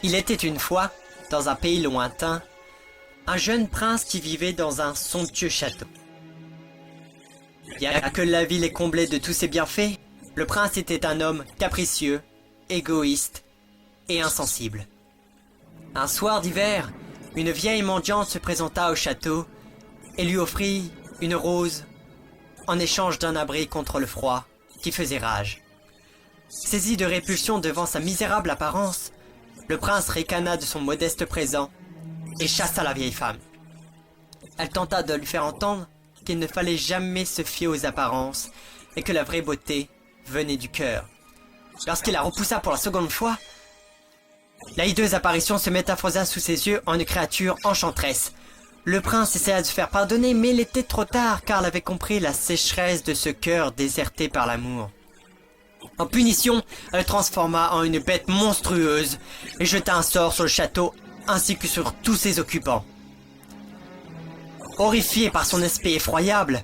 Il était une fois, dans un pays lointain, un jeune prince qui vivait dans un somptueux château. Bien que la ville est comblée de tous ses bienfaits, le prince était un homme capricieux, égoïste et insensible. Un soir d'hiver, une vieille mendiante se présenta au château et lui offrit une rose en échange d'un abri contre le froid qui faisait rage. Saisi de répulsion devant sa misérable apparence, le prince ricana de son modeste présent et chassa la vieille femme. Elle tenta de lui faire entendre qu'il ne fallait jamais se fier aux apparences et que la vraie beauté venait du cœur. Lorsqu'il la repoussa pour la seconde fois, la hideuse apparition se métamorphosa sous ses yeux en une créature enchanteresse. Le prince essaya de se faire pardonner, mais il était trop tard car il avait compris la sécheresse de ce cœur déserté par l'amour. En punition, elle transforma en une bête monstrueuse et jeta un sort sur le château ainsi que sur tous ses occupants. Horrifiée par son aspect effroyable,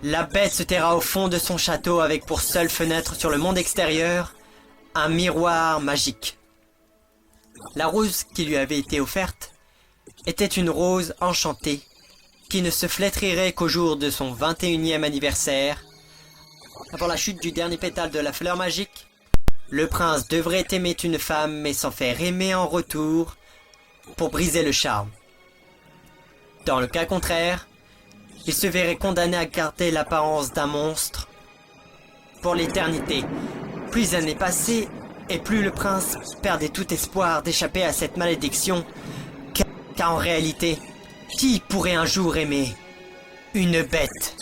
la bête se terra au fond de son château avec pour seule fenêtre sur le monde extérieur un miroir magique. La rose qui lui avait été offerte était une rose enchantée qui ne se flétrirait qu'au jour de son 21e anniversaire. Avant la chute du dernier pétale de la fleur magique, le prince devrait aimer une femme mais s'en faire aimer en retour pour briser le charme. Dans le cas contraire, il se verrait condamné à garder l'apparence d'un monstre pour l'éternité. Plus les années passaient, et plus le prince perdait tout espoir d'échapper à cette malédiction, car en réalité, qui pourrait un jour aimer une bête ?